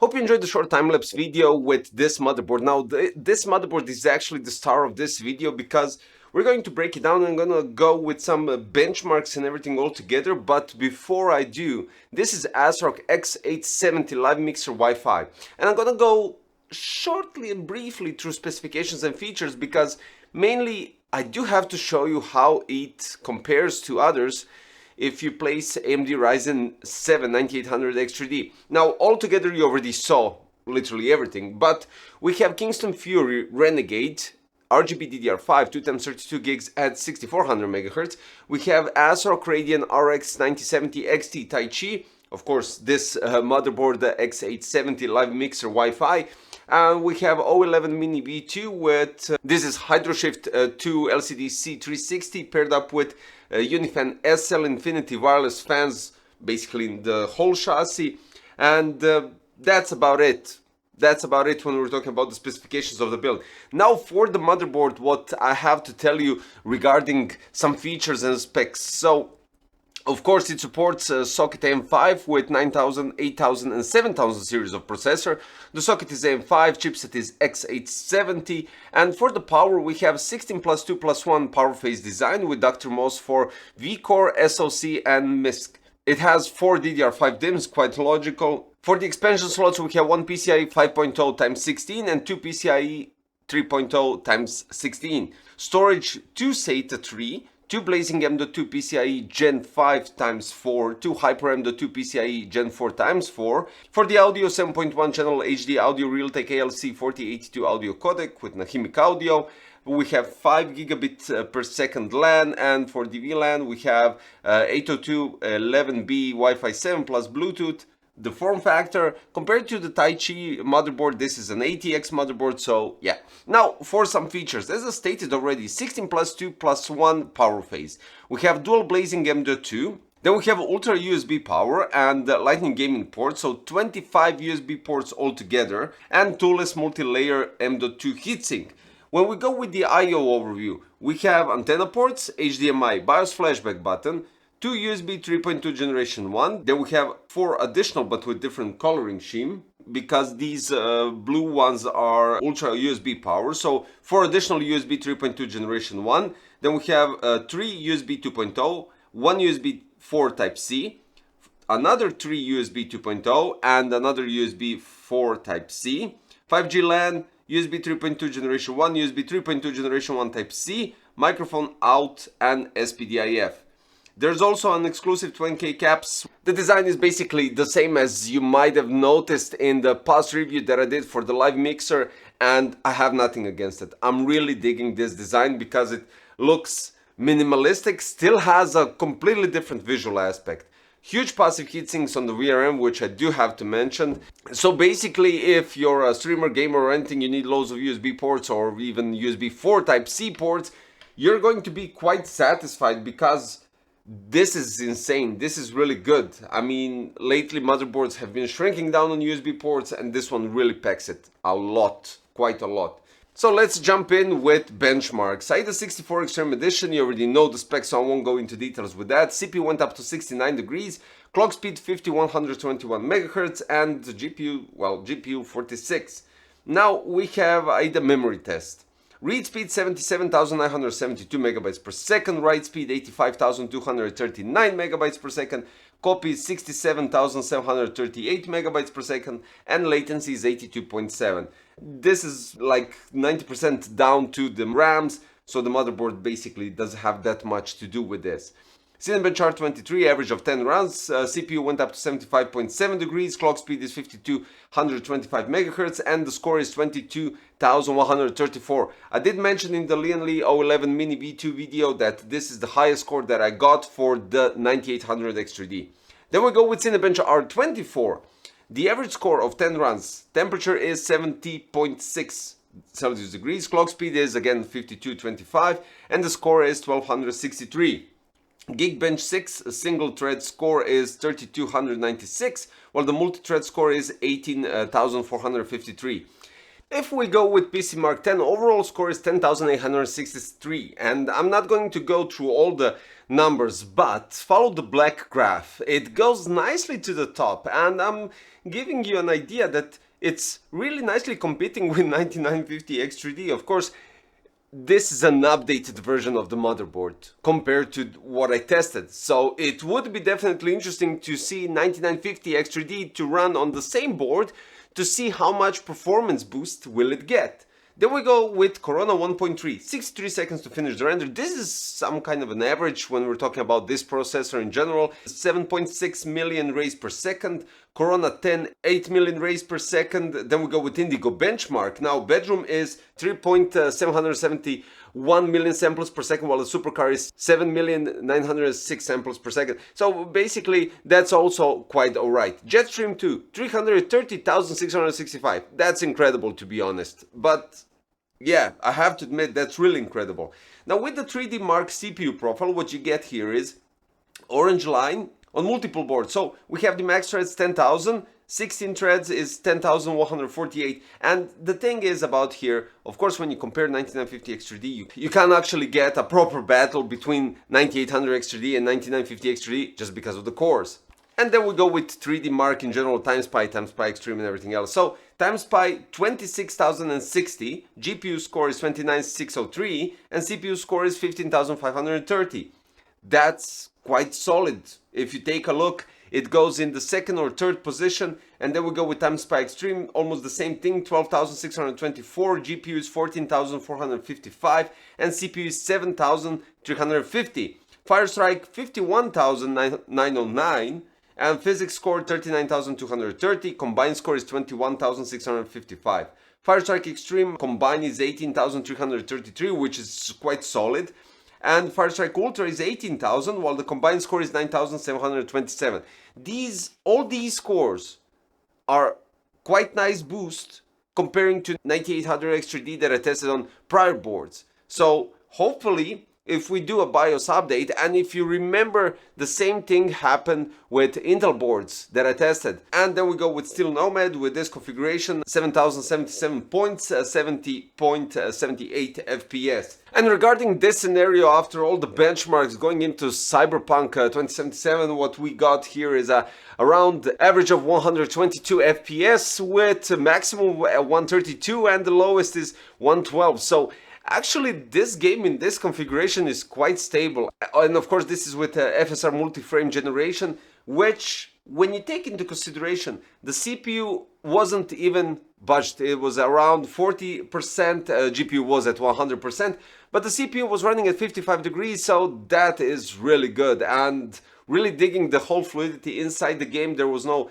Hope you enjoyed the short time-lapse video with this motherboard. Now, this motherboard is actually the star of this video because we're going to break it down and I'm gonna go with some benchmarks and everything all together. But before I do, this is ASRock X870 live mixer Wi-Fi. And I'm gonna go shortly and briefly through specifications and features because mainly I do have to show you how it compares to others if you place AMD Ryzen 7 9800 X3D. Now, altogether you already saw literally everything, but we have Kingston Fury Renegade RGB DDR5 2x32 gigs at 6400 MHz. We have ASRock Radeon RX 9070 XT Tai-Chi. Of course, this motherboard, the X870 live mixer Wi-Fi. And we have O11 Mini V2 with, this is HydroShift 2 LCD C360 paired up with Unifan SL Infinity wireless fans, basically in the whole chassis. And that's about it. That's about it when we're talking about the specifications of the build. Now for the motherboard, what I have to tell you regarding some features and specs. So, of course, it supports socket AM5 with 9000, 8000 and 7000 series of processor. The socket is AM5, chipset is X870, and for the power we have 16 plus 2 plus 1 power phase design with Dr. MOS for V-Core, SoC and MISC. It has 4 DDR5 DIMMs, quite logical. For the expansion slots we have one PCIe 5.0 x 16 and two PCIe 3.0 x 16. Storage 2 SATA 3. 2 Blazing M.2 PCIe Gen 5 x 4, 2 Hyper M.2 PCIe Gen 4 x 4. For the audio, 7.1 channel HD audio Realtek ALC 4082 audio codec with Nahimic audio. We have 5 gigabit per second LAN, and for the VLAN we have 802.11b Wi-Fi 7 plus Bluetooth. The form factor, compared to the Tai-Chi motherboard, this is an ATX motherboard, so yeah. Now, for some features, as I stated already, 16 plus 2 plus 1 power phase. We have dual Blazing M.2, then we have Ultra USB power and Lightning gaming ports, so 25 USB ports altogether, and toolless multi-layer M.2 heatsink. When we go with the I/O overview, we have antenna ports, HDMI, BIOS flashback button, 2 USB 3.2 generation 1, then we have 4 additional but with different coloring scheme because these blue ones are Ultra USB power, so 4 additional USB 3.2 generation 1, then we have 3 USB 2.0, 1 USB 4 Type-C, another 3 USB 2.0 and another USB 4 Type-C, 5G LAN, USB 3.2 generation 1, USB 3.2 generation 1 Type-C, microphone out and SPDIF. There's also an exclusive 20K caps. The design is basically the same as you might have noticed in the past review that I did for the live mixer, and I have nothing against it. I'm really digging this design because it looks minimalistic, still has a completely different visual aspect. Huge passive heatsinks on the VRM, which I do have to mention. So basically, if you're a streamer, gamer or anything, you need loads of USB ports or even USB 4 Type-C ports, you're going to be quite satisfied because this is insane. This is really good. I mean, lately motherboards have been shrinking down on USB ports and this one really packs it a lot, quite a lot. So let's jump in with benchmarks. AIDA 64 Extreme Edition, you already know the specs, so I won't go into details with that. CPU went up to 69 degrees, clock speed 5121 MHz and GPU 46. Now we have AIDA memory test. Read speed 77,972 megabytes per second, write speed 85,239 megabytes per second, copy 67,738 megabytes per second, and latency is 82.7. This is like 90% down to the RAMs, so the motherboard basically doesn't have that much to do with this. Cinebench R23, average of 10 runs, CPU went up to 75.7 degrees, clock speed is 5225 MHz, and the score is 22,134. I did mention in the Lian Li O11 Mini V2 video that this is the highest score that I got for the 9800 X3D. Then we go with Cinebench R24. The average score of 10 runs, temperature is 70.6 Celsius degrees, clock speed is again 5225, and the score is 1263. Geekbench 6 single thread score is 3296, while the multi-thread score is 18,453. If we go with PC Mark 10, overall score is 10,863, and I'm not going to go through all the numbers, but follow the black graph. It goes nicely to the top, and I'm giving you an idea that it's really nicely competing with 9950 X3D. Of course, this is an updated version of the motherboard compared to what I tested, so it would be definitely interesting to see 9950 X3D to run on the same board to see how much performance boost will it get. Then we go with Corona 1.3, 63 seconds to finish the render. This is some kind of an average when we're talking about this processor in general. 7.6 million rays per second, Corona 10, 8 million rays per second. Then we go with Indigo benchmark. Now Bedroom is 3.771 million samples per second, while the supercar is 7,906 samples per second. So basically that's also quite alright. Jetstream 2, 330,665. That's incredible, to be honest. But yeah, I have to admit that's really incredible. Now with the 3D Mark CPU profile, what you get here is orange line on multiple boards. So we have the max threads 10,000, 16 threads is 10,148. And the thing is about here, of course, when you compare 9950 X3D, you can actually get a proper battle between 9800 X3D and 9950 X3D just because of the cores. And then we go with 3D Mark in general, TimeSpy Extreme and everything else. So TimeSpy 26,060, GPU score is 29,603 and CPU score is 15,530. That's quite solid. If you take a look, it goes in the second or third position. And then we go with TimeSpy Extreme, almost the same thing, 12,624, GPU is 14,455 and CPU is 7,350. Firestrike 51,909 and physics score 39,230, combined score is 21,655. Firestrike Extreme combined is 18,333, which is quite solid. And Firestrike Ultra is 18,000, while the combined score is 9,727. All these scores are quite nice boost comparing to 9800 X3D that I tested on prior boards. So hopefully, if we do a BIOS update, and if you remember, the same thing happened with Intel boards that I tested. And then we go with Steel Nomad with this configuration, 7077.70.78 FPS. And regarding this scenario, after all the benchmarks going into Cyberpunk 2077, what we got here is around average of 122 FPS with maximum 132 and the lowest is 112. So actually, this game in this configuration is quite stable. And of course, this is with FSR multi-frame generation, which, when you take into consideration, the CPU wasn't even budged. It was around 40%, GPU was at 100%, but the CPU was running at 55 degrees, so that is really good. And really digging the whole fluidity inside the game, there was no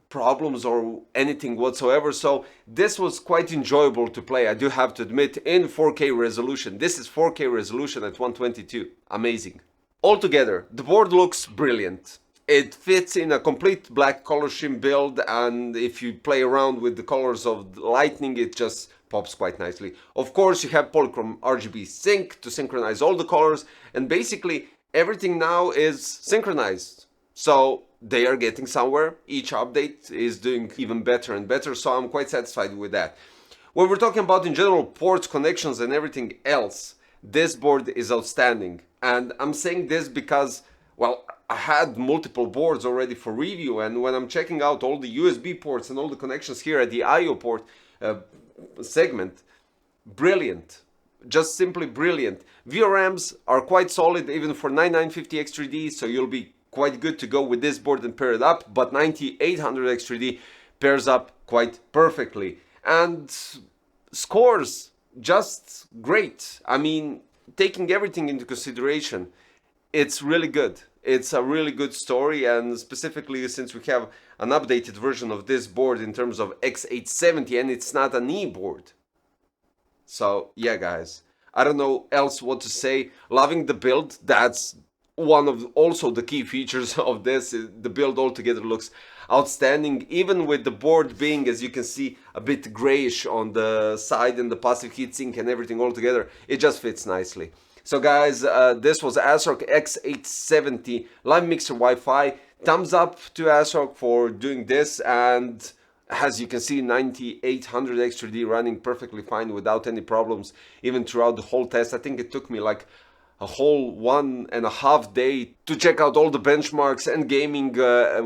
problems or anything whatsoever, so this was quite enjoyable to play, I do have to admit, in 4K resolution. This is 4K resolution at 122. Amazing. Altogether, the board looks brilliant. It fits in a complete black color scheme build, and if you play around with the colors of Lightning, it just pops quite nicely. Of course, you have Polychrome RGB sync to synchronize all the colors, and basically everything now is synchronized. So they are getting somewhere. Each update is doing even better and better, so I'm quite satisfied with that. When we're talking about in general ports, connections and everything else, this board is outstanding. And I'm saying this because, well, I had multiple boards already for review, and when I'm checking out all the USB ports and all the connections here at the AIYO port segment, brilliant. Just simply brilliant. VRMs are quite solid even for 9950 X3D, so you'll be quite good to go with this board and pair it up, but 9800 X3D pairs up quite perfectly. And scores, just great. I mean, taking everything into consideration, it's really good. It's a really good story, and specifically since we have an updated version of this board in terms of X870, and it's not an E board. So yeah, guys, I don't know else what to say. Loving the build. That's one of also the key features of this. The build altogether looks outstanding, even with the board being, as you can see, a bit grayish on the side and the passive heatsink and everything all together. It just fits nicely. So guys, this was ASRock X870 Live Mixer Wi-Fi. Thumbs up to ASRock for doing this, and As you can see, 9800 X3D running perfectly fine without any problems, even throughout the whole test. I think it took me like a whole 1.5 days to check out all the benchmarks and gaming,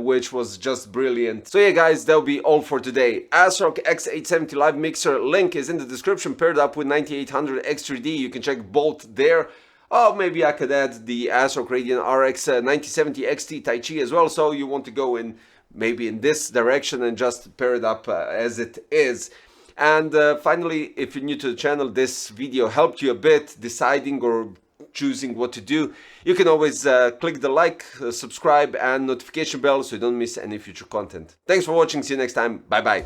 which was just brilliant. So yeah guys, that'll be all for today. ASRock X870 live mixer link is in the description, paired up with 9800 X3D. You can check both there. Oh, maybe I could add the ASRock Radeon RX 9070 XT Tai Chi as well, so you want to go in maybe in this direction and just pair it up as it is. And finally, if you're new to the channel, this video helped you a bit deciding or choosing what to do, you can always click the like, subscribe and notification bell so you don't miss any future content. Thanks for watching, see you next time, bye bye.